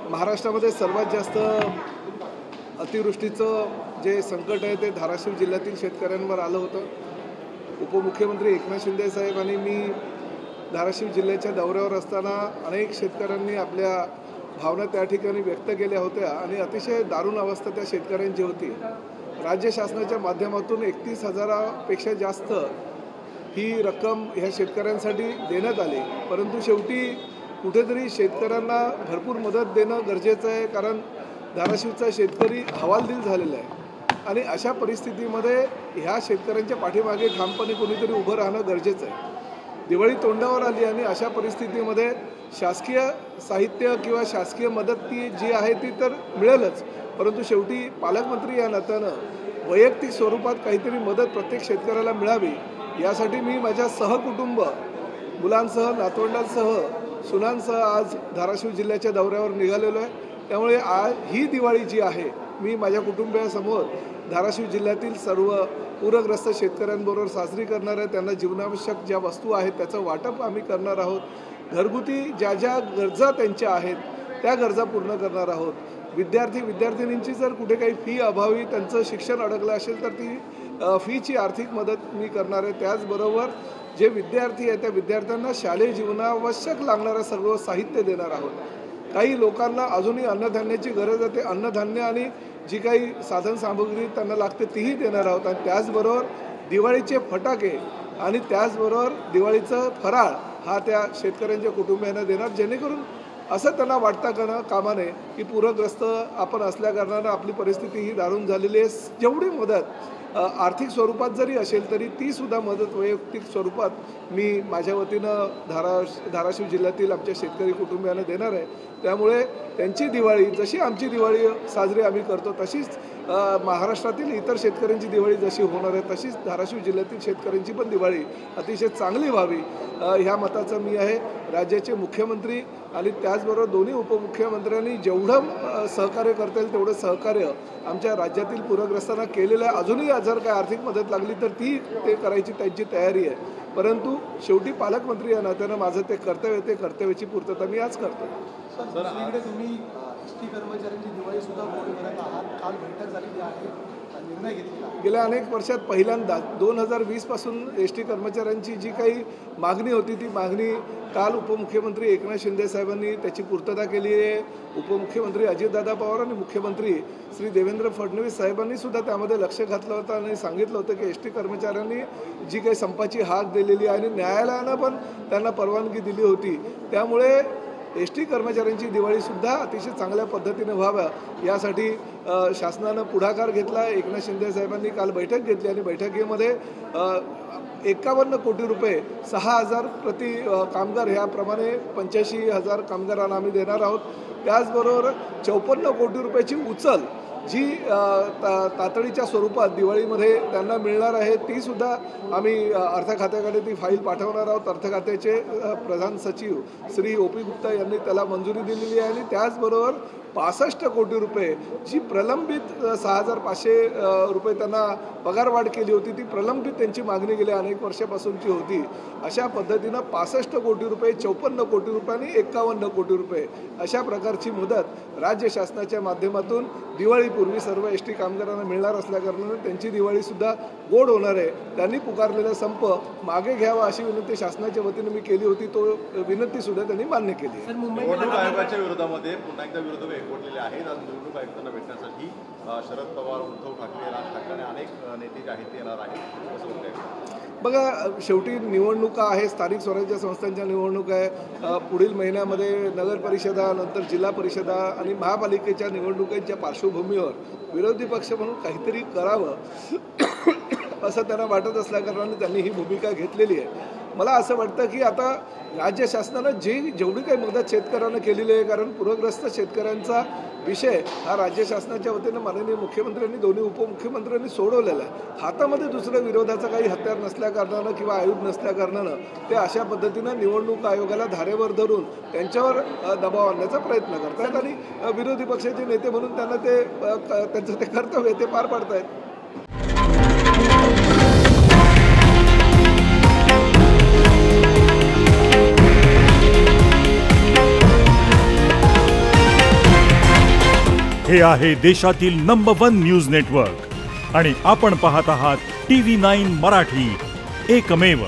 महाराष्ट्रामध्ये सर्वात जास्त अतिवृष्टीचं जे संकट आहे ते धाराशिव जिल्ह्यातील शेतकऱ्यांवर आलं होतं। उपमुख्यमंत्री एकनाथ शिंदे साहेब आणि मी धाराशिव जिल्ह्याच्या दौऱ्यावर असताना अनेक शेतकऱ्यांनी आपल्या भावना त्या ठिकाणी व्यक्त केल्या होत्या आणि अतिशय दारुण अवस्था त्या शेतकऱ्यांची होती। राज्य शासनाच्या माध्यमातून 31,000पेक्षा जास्त ही रक्कम ह्या शेतकऱ्यांसाठी देण्यात आली, परंतु शेवटी कुठेतरी शेतकऱ्यांना भरपूर मदत देणं गरजेचं आहे, कारण धाराशिवचा शेतकरी हवालदिल झालेला आहे आणि अशा परिस्थितीमध्ये ह्या शेतकऱ्यांच्या पाठीमागे ठामपणे कोणीतरी उभं राहणं गरजेचं आहे। दिवाळी तोंडावर आली आणि अशा परिस्थितीमध्ये शासकीय साहित्य किंवा शासकीय मदत ती जी आहे ती तर मिळेलच, परंतु शेवटी पालकमंत्री या नात्यानं वैयक्तिक स्वरूपात काहीतरी मदत प्रत्येक शेतकऱ्याला मिळावी यासाठी मी माझ्या सहकुटुंब मुलांसह नातवंडांसह सुनांसह आज धाराशिव जिल्ह्याच्या दौऱ्यावर निघालेलो आहे। त्यामुळे आज ही दिवाळी जी आहे मी माझ्या कुटुंबियासमोर धाराशिव जिल्ह्यातील सर्व पूरग्रस्त शेतकऱ्यांबरोबर साजरी करणार आहे। त्यांना जीवनावश्यक ज्या वस्तू आहेत त्याचं वाटप आम्ही करणार आहोत। घरगुती ज्या ज्या गरजा त्यांच्या आहेत त्या गरजा पूर्ण करणार आहोत। विद्यार्थिनींची जर कुठे काही फी अभावी त्यांचं शिक्षण अडकलं असेल तर ती फीची आर्थिक मदत मी करणार आहे। त्याचबरोबर जे विद्यार्थी आहेत त्या विद्यार्थ्यांना शालेय जीवनावश्यक लागणारं सर्व साहित्य देणार आहोत। काही लोकांना अजूनही अन्नधान्याची गरज आहे, ते अन्नधान्य आणि जी काही साधनसामुग्री त्यांना लागते तीही देणार आहोत आणि त्याचबरोबर दिवाळीचे फटाके आणि त्याचबरोबर दिवाळीचं फराळ हा त्या शेतकऱ्यांच्या कुटुंबियांना देणार, जेणेकरून असं त्यांना वाटता कामा नये की पूरग्रस्त आपण असल्याकारणानं आपली परिस्थिती ही दारुण झालेली आहे। जेवढी मदत आर्थिक स्वरूपात जरी असेल तरी तीसुद्धा मदत वैयक्तिक स्वरूपात मी माझ्या वतीनं धाराशिव जिल्ह्यातील आमच्या शेतकरी कुटुंबियांना देणार आहे। त्यामुळे त्यांची दिवाळी जशी आमची दिवाळी साजरी आम्ही करतो तशीच महाराष्ट्रातील इतर शेतकऱ्यांची दिवाळी जशी होणार आहे तशीच धाराशिव जिल्ह्यातील शेतकऱ्यांची पण दिवाळी अतिशय चांगली व्हावी ह्या मताचा मी आहे। राज्याचे मुख्यमंत्री आणि त्याचबरोबर दोन्ही उपमुख्यमंत्र्यांनी जेवढं सहकार्य करता येईल तेवढं सहकार्य आमच्या राज्यातील पूरग्रस्तांना केलेलं आहे। अजूनही जर काय आर्थिक मदत लागली तर ते करायची त्यांची तयारी आहे, परंतु शेवटी पालकमंत्री या नात्यानं माझं ते कर्तव्य ते कर्तव्याची पूर्तता मी आज करतो। सर, तुम्ही एसटी कर्मचाऱ्यांची दिवाळी सुद्धा गोड करत आहात, काल बैठक झालेली आहे, निर्णय घेतला गेल्या अनेक वर्षात पहिल्यांदा 2020 पासून एसटी कर्मचाऱ्यांची जी काही मागणी होती ती मागणी काल उपमुख्यमंत्री एकनाथ शिंदे साहेबांनी त्याची पूर्तता केली आहे। उपमुख्यमंत्री अजितदादा पवार आणि मुख्यमंत्री श्री देवेंद्र फडणवीस साहेबांनी सुद्धा त्यामध्ये लक्ष घातलं होतं आणि सांगितलं होतं की एसटी कर्मचाऱ्यांनी जी काही संपाची हाक दिलेली आहे आणि न्यायालयानं पण त्यांना परवानगी दिली होती, त्यामुळे एसटी कर्मचाऱ्यांची दिवाळीसुद्धा अतिशय चांगल्या पद्धतीने व्हाव्या यासाठी शासनानं पुढाकार घेतला। एकनाथ शिंदे साहेबांनी काल बैठक घेतली आणि बैठकीमध्ये 51 कोटी रुपये 6,000 प्रति कामगार ह्याप्रमाणे 85,000 कामगारांना आम्ही देणार आहोत। त्याचबरोबर 54 कोटी रुपयाची उचल जी तातडीच्या स्वरूपात दिवाळीमध्ये त्यांना मिळणार आहे तीसुद्धा आम्ही अर्थ खात्याकडे ती फाईल पाठवणार आहोत। अर्थ खात्याचे प्रधान सचिव श्री OP गुप्ता यांनी त्याला मंजुरी दिलेली आहे आणि त्याचबरोबर 65 कोटी रुपये जी प्रलंबित 6,500 रुपये त्यांना पगारवाढ केली होती ती प्रलंबित त्यांची मागणी गेल्या अनेक वर्षापासूनची होती। अशा पद्धतीनं 65 कोटी रुपये 54 कोटी रुपये आणि 51 कोटी रुपये अशा प्रकारची मदत राज्य शासनाच्या माध्यमातून दिवाळीपूर्वी सर्व एसटी कामगारांना मिळणार असल्याकारणानं त्यांची दिवाळीसुद्धा गोड होणार आहे। त्यांनी पुकारलेला संप मागे घ्यावा अशी विनंती शासनाच्या वतीनं मी केली होती, तो विनंतीसुद्धा त्यांनी मान्य केली आहे। निवडणूक आयोगाच्या विरोधामध्ये पुन्हा एकदा विरोधक एकवटलेले आहेत। आज निवडणूक आयुक्तांना भेटण्यासाठी शरद पवार, उद्धव ठाकरे, राज ठाकरे आणि अनेक नेते जे आहेत ते येणार आहेत, असं होतं। बघा, शेवटी निवडणुका आहे, स्थानिक स्वराज्य संस्थांच्या निवडणूक आहे। पुढील महिन्यामध्ये नगर परिषदा, नंतर जिल्हा परिषदा आणि महापालिकेच्या निवडणुकांच्या पार्श्वभूमीवर विरोधी पक्ष म्हणून काहीतरी करावं असं त्यांना वाटत असल्याकारणाने त्यांनी ही भूमिका घेतलेली आहे। मला असं वाटतं की आता राज्य शासनानं जेवढी काही मदत शेतकऱ्यांना केलेली आहे, कारण पूरग्रस्त शेतकऱ्यांचा विषय हा राज्य शासनाच्या वतीनं माननीय मुख्यमंत्र्यांनी दोन्ही उपमुख्यमंत्र्यांनी सोडवलेला आहे। हातामध्ये दुसरं विरोधाचं काही हत्यार नसल्याकारणानं किंवा आयुध नसल्याकारणानं ते अशा पद्धतीनं निवडणूक आयोगाला धारेवर धरून त्यांच्यावर दबाव आणण्याचा प्रयत्न करतात आणि विरोधी पक्षाचे नेते म्हणून त्यांना त्यांचं ते कर्तव्य ते पार पाडतायत। हे आहे देशातील नंबर 1 न्यूज नेटवर्क आणि आपण पाहत आहात TV9 मराठी, एकमेव.